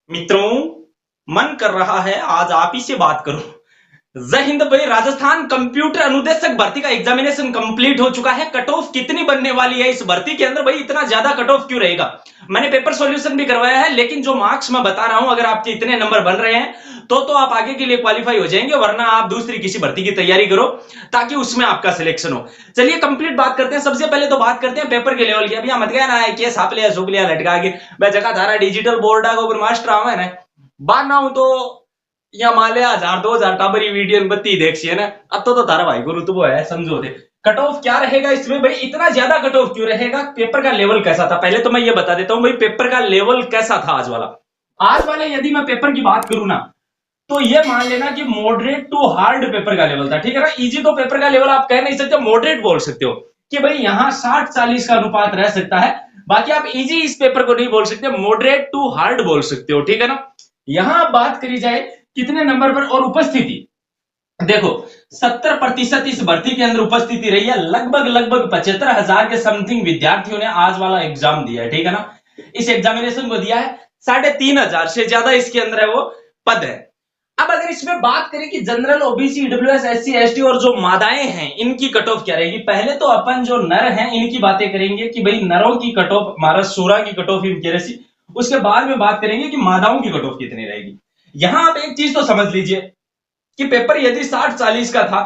मित्रों, मन कर रहा है आज आप ही से बात करूं। जय हिंद भाई। राजस्थान कंप्यूटर अनुदेशक भर्ती का एग्जामिनेशन कंप्लीट हो चुका है। कट ऑफ कितनी बनने वाली है इस भर्ती के अंदर? भाई इतना ज्यादा कट ऑफ क्यों रहेगा? मैंने पेपर सॉल्यूशन भी करवाया है, लेकिन जो मार्क्स मैं बता रहा हूं, अगर आपके इतने नंबर बन रहे हैं तो आप आगे के लिए क्वालिफाई हो जाएंगे, वरना आप दूसरी किसी भर्ती की तैयारी करो ताकि उसमें आपका सिलेक्शन हो। चलिए कंप्लीट बात करते हैं। सबसे पहले तो बात करते हैं पेपर के लेवल की। अभी मत गया ना है केस आप लिया सुख लिया लटका के मैं जगह धारा डिजिटल बोर्ड का ऊपर मास्टर आवा है ना बात ना हूं तो या माले 1000-2000 टाबरी वीडियो बत्ती देखिए ना। अब तो तारा भाई को रुतबो है समझो थे। कट ऑफ क्या रहेगा इसमें भाई? इतना ज्यादा कट ऑफ क्यों रहेगा? पेपर का लेवल कैसा था पहले तो मैं ये बता देता हूं भाई। पेपर का लेवल कैसा था आज वाले यदि मैं पेपर की बात करूं ना, तो ये मान लेना कि मॉडरेट टू हार्ड पेपर का लेवल था, ठीक है ना। इजी तो पेपर का लेवल आप कह नहीं सकते, मॉडरेट बोल सकते हो कि भाई यहाँ 60-40 का अनुपात रह सकता है। बाकी आप इजी इस पेपर को नहीं बोल सकते, मॉडरेट टू हार्ड बोल सकते हो, ठीक है ना। यहां बात करी जाए कितने नंबर पर और उपस्थिति, देखो 70% इस भर्ती के अंदर उपस्थिति रही है। लगभग 75,000 के समथिंग विद्यार्थियों ने आज वाला एग्जाम दिया है, ठीक है ना। इस एग्जामिनेशन को दिया है। 3,500 से ज्यादा इसके अंदर है वो पद है। अब अगर इसमें बात करें कि general, OBC, EWS, SC, ST और जो मादाएं हैं इनकी कट ऑफ क्या रहेगी, पहले तो अपन जो नर हैं इनकी बातें करेंगे कि भाई नरों की कट ऑफ हमारा 16 की कट ऑफ इनकेरेसी। उसके बाद में बात करेंगे कि मादाओं की कट ऑफ कितनी रहेगी। यहां आप एक चीज तो समझ लीजिए कि पेपर यदि 60-40 का था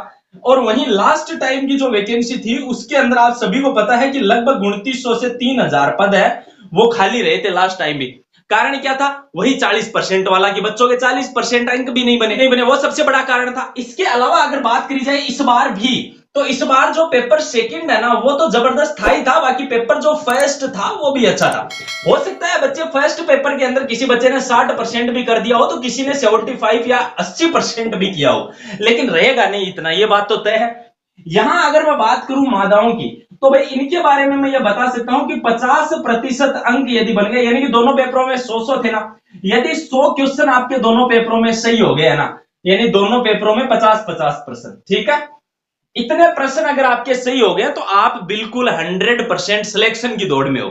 और वहीं लास्ट टाइम की जो वैकेंसी थी उसके अंदर आप सभी को पता है कि लगभग 2900 से 3,000 पद है वो खाली रहे थे लास्ट टाइम भी। कारण क्या था? वही 40% वाला कि बच्चों के 40% अंक भी नहीं बने वो सबसे बड़ा कारण था। इसके अलावा अगर बात करी जाए इस बार भी, तो इस बार जो पेपर सेकंड है ना वो तो जबरदस्त था ही था, बाकी पेपर जो फर्स्ट था वो भी अच्छा था। हो सकता है बच्चे फर्स्ट पेपर के अंदर किसी बच्चे ने 60% भी कर दिया हो, तो किसी ने 75 या 80% भी किया हो, लेकिन रहेगा नहीं इतना, ये बात तो तय है। यहां अगर मैं बात करूं मादाओं की, तो भाई इनके बारे में मैं ये बता सकता हूं कि 50% अंक यदि बन गए, यानी कि दोनों पेपरों में 100 थे ना, यदि 100 क्वेश्चन आपके दोनों पेपरों में सही हो गए ना, यानी दोनों पेपरों में 50-50%, ठीक है। इतने प्रश्न अगर आपके सही हो गए तो आप बिल्कुल 100% सिलेक्शन की दौड़ में हो।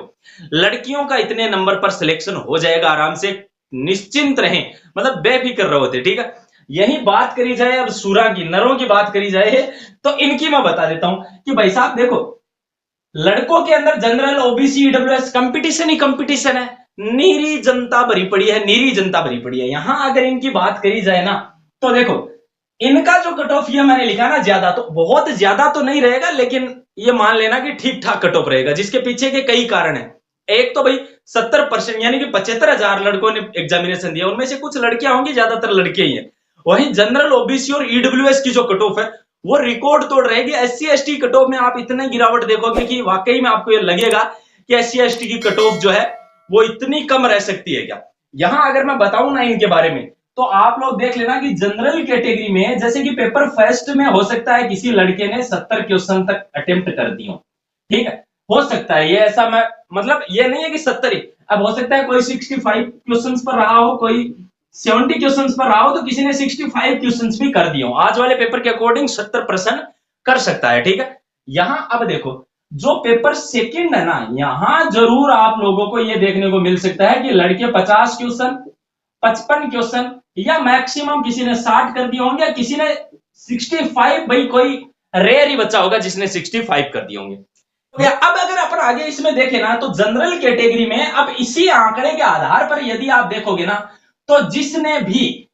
लड़कियों का इतने नंबर पर सिलेक्शन हो जाएगा आराम से, निश्चिंत रहें, मतलब बेफिक्र रहो थे, ठीक है। यही बात करी जाए अब सूरा की, नरों की बात करी जाए तो इनकी मैं बता देता हूं कि भाई साहब देखो, लड़कों के अंदर जनरल, ओबीसी, ईडब्ल्यूएस कंपटीशन ही कंपटीशन है। नीरी जनता भरी पड़ी है, नीरी जनता भरी पड़ी है। यहां अगर इनकी बात करी जाए ना, तो देखो इनका जो कट ऑफ ये मैंने लिखा ना, ज्यादा तो बहुत ज्यादा तो नहीं रहेगा, लेकिन ये मान लेना कि ठीक ठाक कट ऑफ रहेगा, जिसके पीछे के कई कारण है। एक तो भाई 70% यानी कि 75,000 लड़कों ने एग्जामिनेशन दिया, उनमें से कुछ लड़कियां होंगी, ज्यादातर लड़के ही हैं। वहीं जनरल, ओबीसी और ईडब्ल्यूएस की जो कट ऑफ है वो रिकॉर्ड तोड़ रहेगी। एससी एसटी कट ऑफ में आप इतनी गिरावट देखोगे कि वाकई में आपको ये लगेगा कि एससी एसटी की कट ऑफ जो है वो इतनी कम रह सकती है क्या। यहां अगर मैं बताऊं ना इनके बारे में, तो आप लोग देख लेना कि जनरल कैटेगरी में जैसे कि पेपर फर्स्ट में हो सकता है किसी लड़के ने 70 क्वेश्चन तक अटेम्प्ट कर दिए, ठीक है, हो सकता है ये ऐसा, मैं मतलब ये नहीं है कि 70 ही, अब हो सकता है कोई 65 क्वेश्चन पर रहा हो, कोई 70 क्वेश्चन पर रहा हो, तो किसी ने 65 क्वेश्चन भी कर दिए हो। आज वाले पेपर के अकॉर्डिंग 70% कर सकता है, ठीक है। यहां अब देखो जो पेपर सेकंड है ना, यहां जरूर आप लोगों को यह देखने को मिल सकता है कि लड़के 50 क्वेश्चन, 55 क्वेश्चन या मैक्सिमम किसी ने 60 कर दिए होंगे, किसी ने 65, भाई कोई रेयर ही बच्चा होगा जिसने 65 कर दिए होंगे। अब अगर अपन आगे इसमें देखें ना, तो जनरल कैटेगरी में अब इसी आंकड़े के आधार पर यदि आप देखोगे ना, तो जिसने भी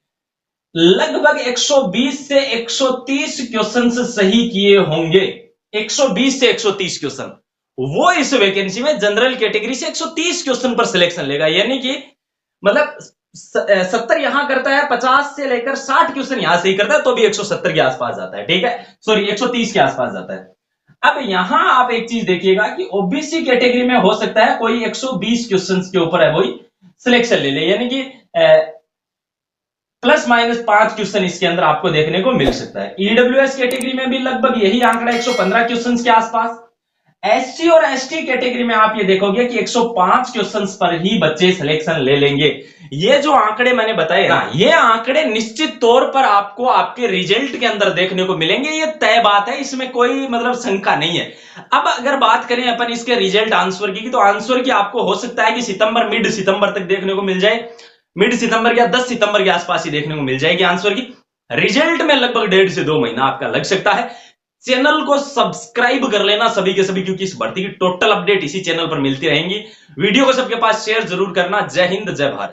लगभग 120 से 130 क्वेश्चन सही किए होंगे, 120 से 130 क्वेश्चन, वो इस वैकेंसी में जनरल कैटेगरी से 130 क्वेश्चन पर सिलेक्शन लेगा। यानी कि मतलब 70 यहां करता है, 50 से लेकर 60 क्वेश्चन यहां से ही करता है, तो भी 170 के आसपास जाता है, ठीक है, सॉरी 130 के आसपास जाता है। अब यहां आप एक चीज देखिएगा कि ओबीसी कैटेगरी में हो सकता है कोई 120 क्वेश्चंस के ऊपर है वही सिलेक्शन ले ले, यानी कि ±5 क्वेश्चन इसके अंदर आपको देखने को मिल सकता है। ईडब्ल्यूएस कैटेगरी में भी लगभग यही आंकड़ा 115 क्वेश्चन के आसपास। एससी और एसटी कैटेगरी में आप ये देखोगे कि 105 क्वेश्चंस पर ही बच्चे सिलेक्शन ले लेंगे। ये जो आंकड़े मैंने बताए ना, ये आंकड़े निश्चित तौर पर आपको आपके रिजल्ट के अंदर देखने को मिलेंगे, ये तय बात है, इसमें कोई मतलब शंका नहीं है। अब अगर बात करें अपन इसके रिजल्ट आंसर की, तो आंसर की आपको हो सकता है कि सितंबर, मिड सितंबर तक देखने को मिल जाए। मिड सितंबर या 10 सितंबर के आसपास ही देखने को मिल जाएगी आंसर की। रिजल्ट में लगभग 1.5 से 2 महीना आपका लग सकता है। चैनल को सब्सक्राइब कर लेना सभी के सभी, क्योंकि इस भर्ती की टोटल अपडेट इसी चैनल पर मिलती रहेंगी। वीडियो को सबके पास शेयर जरूर करना। जय हिंद, जय भारत।